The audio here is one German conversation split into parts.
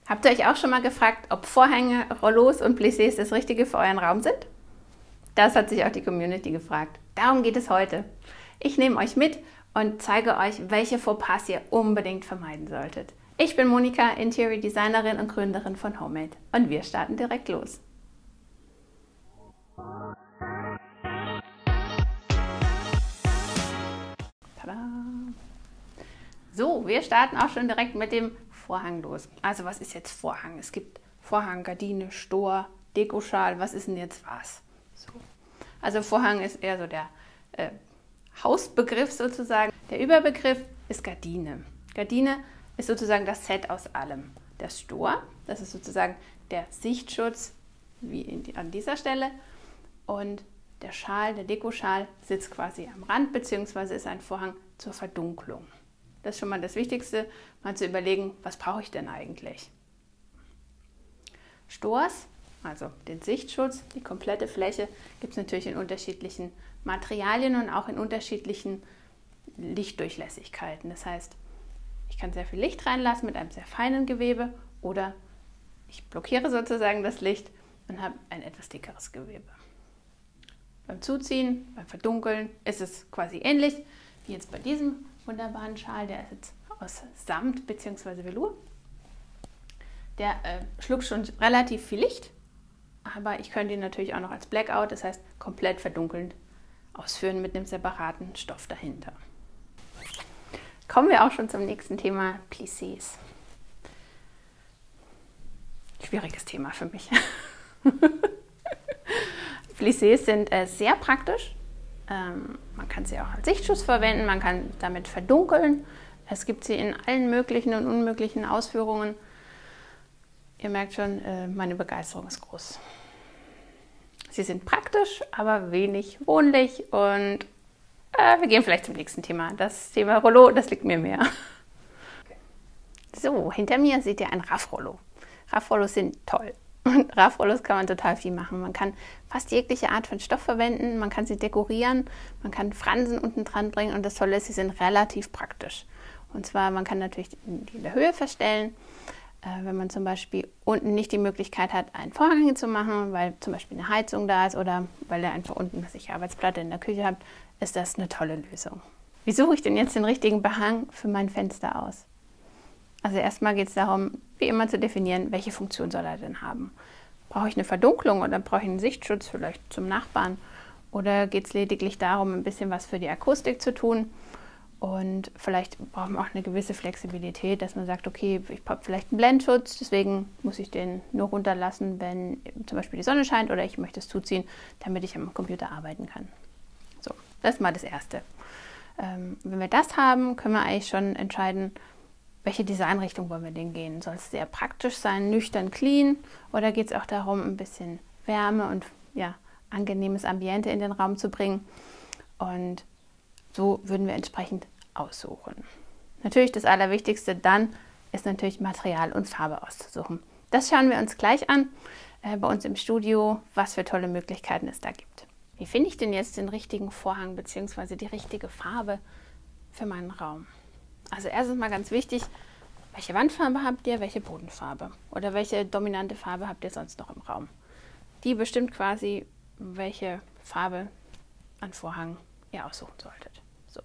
Habt ihr euch auch schon mal gefragt, ob Vorhänge, Rollos und Plissés das Richtige für euren Raum sind? Das hat sich auch die Community gefragt. Darum geht es heute. Ich nehme euch mit und zeige euch, welche Fauxpas ihr unbedingt vermeiden solltet. Ich bin Monika, Interior Designerin und Gründerin von Homemade und wir starten direkt los. Tada! So, wir starten auch schon direkt mit dem Vorhang los. Also was ist jetzt Vorhang? Es gibt Vorhang, Gardine, Stor, Dekoschal. Was ist denn jetzt was? So. Also Vorhang ist eher so der Hausbegriff sozusagen. Der Überbegriff ist Gardine. Gardine ist sozusagen das Set aus allem. Der Stor, das ist sozusagen der Sichtschutz, wie an dieser Stelle. Und der Schal, der Dekoschal, sitzt quasi am Rand, beziehungsweise ist ein Vorhang zur Verdunklung. Das ist schon mal das Wichtigste, mal zu überlegen, was brauche ich denn eigentlich? Stors, also den Sichtschutz, die komplette Fläche, gibt es natürlich in unterschiedlichen Materialien und auch in unterschiedlichen Lichtdurchlässigkeiten. Das heißt, ich kann sehr viel Licht reinlassen mit einem sehr feinen Gewebe oder ich blockiere sozusagen das Licht und habe ein etwas dickeres Gewebe. Beim Zuziehen, beim Verdunkeln ist es quasi ähnlich wie jetzt bei diesem wunderbaren Schal. Der ist jetzt aus Samt bzw. Velour. Der schluckt schon relativ viel Licht, aber ich könnte ihn natürlich auch noch als Blackout, das heißt komplett verdunkelnd, ausführen mit einem separaten Stoff dahinter. Kommen wir auch schon zum nächsten Thema, Plissés. Schwieriges Thema für mich. Plissés sind sehr praktisch. Man kann sie auch als Sichtschutz verwenden, man kann damit verdunkeln. Es gibt sie in allen möglichen und unmöglichen Ausführungen. Ihr merkt schon, meine Begeisterung ist groß. Sie sind praktisch, aber wenig wohnlich und wir gehen vielleicht zum nächsten Thema. Das Thema Rollo, das liegt mir mehr. So, hinter mir seht ihr ein Raffrollo. Raffrollos sind toll. Und Raffrollos kann man total viel machen. Man kann fast jegliche Art von Stoff verwenden, man kann sie dekorieren, man kann Fransen unten dran bringen und das Tolle ist, sie sind relativ praktisch. Und zwar, man kann natürlich die in der Höhe verstellen, wenn man zum Beispiel unten nicht die Möglichkeit hat, einen Vorhang zu machen, weil zum Beispiel eine Heizung da ist oder weil ihr einfach unten eine Arbeitsplatte in der Küche habt, ist das eine tolle Lösung. Wie suche ich denn jetzt den richtigen Behang für mein Fenster aus? Also erstmal geht es darum, wie immer zu definieren, welche Funktion soll er denn haben. Brauche ich eine Verdunklung oder brauche ich einen Sichtschutz vielleicht zum Nachbarn? Oder geht es lediglich darum, ein bisschen was für die Akustik zu tun? Und vielleicht braucht man auch eine gewisse Flexibilität, dass man sagt, okay, ich habe vielleicht einen Blendschutz, deswegen muss ich den nur runterlassen, wenn zum Beispiel die Sonne scheint oder ich möchte es zuziehen, damit ich am Computer arbeiten kann. So, das ist mal das Erste. Wenn wir das haben, können wir eigentlich schon entscheiden, welche Designrichtung wollen wir denn gehen? Soll es sehr praktisch sein, nüchtern, clean? Oder geht es auch darum, ein bisschen Wärme und ja, angenehmes Ambiente in den Raum zu bringen? Und so würden wir entsprechend aussuchen. Natürlich das Allerwichtigste dann ist natürlich Material und Farbe auszusuchen. Das schauen wir uns gleich an bei uns im Studio, was für tolle Möglichkeiten es da gibt. Wie finde ich denn jetzt den richtigen Vorhang bzw. die richtige Farbe für meinen Raum? Also erstens mal ganz wichtig, welche Wandfarbe habt ihr, welche Bodenfarbe oder welche dominante Farbe habt ihr sonst noch im Raum? Die bestimmt quasi, welche Farbe an Vorhang ihr aussuchen solltet. So.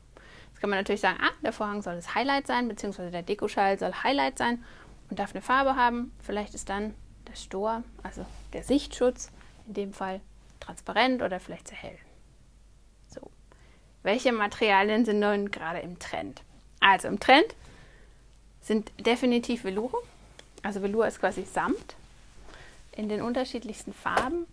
Jetzt kann man natürlich sagen, der Vorhang soll das Highlight sein, beziehungsweise der Dekoschal soll Highlight sein und darf eine Farbe haben. Vielleicht ist dann der Stor, also der Sichtschutz, in dem Fall transparent oder vielleicht sehr hell. So. Welche Materialien sind nun gerade im Trend? Also im Trend sind definitiv Velour. Also Velour ist quasi Samt in den unterschiedlichsten Farben.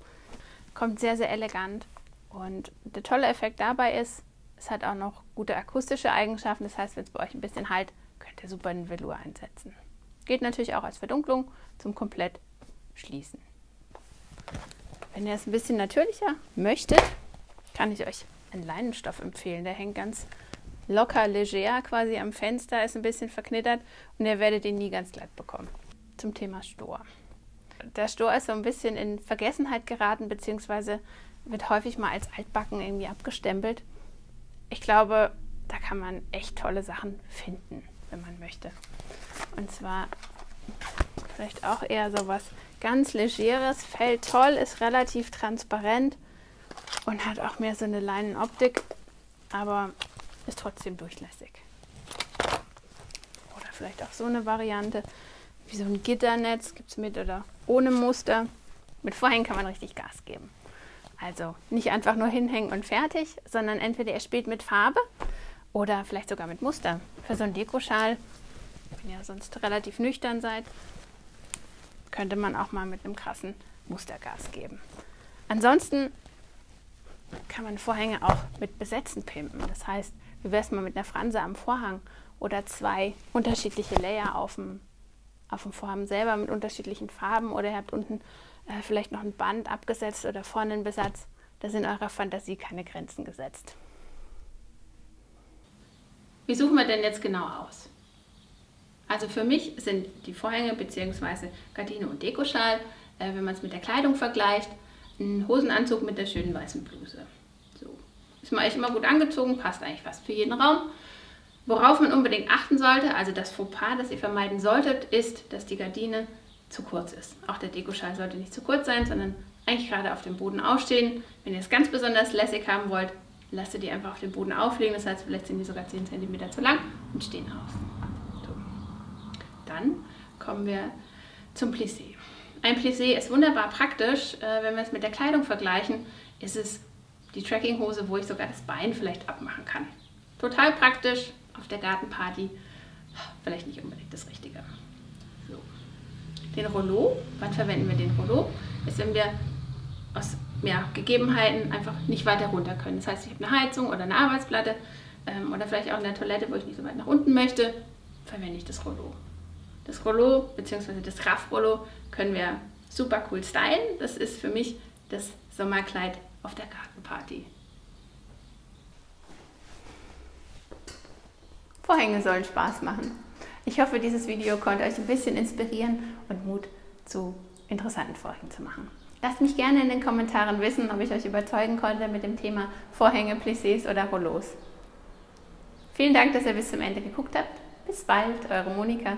Kommt sehr, sehr elegant. Und der tolle Effekt dabei ist, es hat auch noch gute akustische Eigenschaften. Das heißt, wenn es bei euch ein bisschen halt, könnt ihr super einen Velour einsetzen. Geht natürlich auch als Verdunklung zum komplett Schließen. Wenn ihr es ein bisschen natürlicher möchtet, kann ich euch einen Leinenstoff empfehlen. Der hängt ganz locker, leger quasi am Fenster, ist ein bisschen verknittert und ihr werdet ihn nie ganz glatt bekommen. Zum Thema Stor. Der Stor ist so ein bisschen in Vergessenheit geraten, beziehungsweise wird häufig mal als altbacken irgendwie abgestempelt. Ich glaube, da kann man echt tolle Sachen finden, wenn man möchte. Und zwar Vielleicht auch eher so was ganz Legeres. Fällt toll, ist relativ transparent und hat auch mehr so eine Leinenoptik, aber ist trotzdem durchlässig. Oder vielleicht auch so eine Variante, wie so ein Gitternetz, gibt es mit oder ohne Muster. Mit Vorhängen kann man richtig Gas geben. Also nicht einfach nur hinhängen und fertig, sondern entweder ihr spielt mit Farbe oder vielleicht sogar mit Muster. Für so einen Dekoschal, wenn ihr sonst relativ nüchtern seid, könnte man auch mal mit einem krassen Mustergas geben. Ansonsten kann man Vorhänge auch mit Besetzen pimpen. Das heißt, wie wäre es mal mit einer Franse am Vorhang oder 2 unterschiedliche Layer auf dem Vorhang selber mit unterschiedlichen Farben, oder ihr habt unten vielleicht noch ein Band abgesetzt oder vorne einen Besatz. Da sind eurer Fantasie keine Grenzen gesetzt. Wie suchen wir denn jetzt genau aus? Also für mich sind die Vorhänge bzw. Gardine und Dekoschal, wenn man es mit der Kleidung vergleicht, ein Hosenanzug mit der schönen weißen Bluse. So. Ist man echt immer gut angezogen, passt eigentlich fast für jeden Raum. Worauf man unbedingt achten sollte, also das Fauxpas, das ihr vermeiden solltet, ist, dass die Gardine zu kurz ist. Auch der Dekoschal sollte nicht zu kurz sein, sondern eigentlich gerade auf dem Boden aufstehen. Wenn ihr es ganz besonders lässig haben wollt, lasst ihr die einfach auf dem Boden auflegen. Das heißt, vielleicht sind die sogar 10 cm zu lang und stehen auf. So. Dann kommen wir zum Plissé. Ein Plissé ist wunderbar praktisch. Wenn wir es mit der Kleidung vergleichen, ist es die Trekkinghose, wo ich sogar das Bein vielleicht abmachen kann. Total praktisch auf der Gartenparty. Vielleicht nicht unbedingt das Richtige. So. Den Rollo, wann verwenden wir den Rollo? Ist, wenn wir aus Gegebenheiten einfach nicht weiter runter können. Das heißt, ich habe eine Heizung oder eine Arbeitsplatte oder vielleicht auch eine Toilette, wo ich nicht so weit nach unten möchte, verwende ich das Rollo. Das Rollo bzw. das Raffrollo können wir super cool stylen. Das ist für mich das Sommerkleid auf der Gartenparty. Vorhänge sollen Spaß machen. Ich hoffe, dieses Video konnte euch ein bisschen inspirieren und Mut zu interessanten Vorhängen zu machen. Lasst mich gerne in den Kommentaren wissen, ob ich euch überzeugen konnte mit dem Thema Vorhänge, Plissés oder Rollos. Vielen Dank, dass ihr bis zum Ende geguckt habt. Bis bald, eure Monika.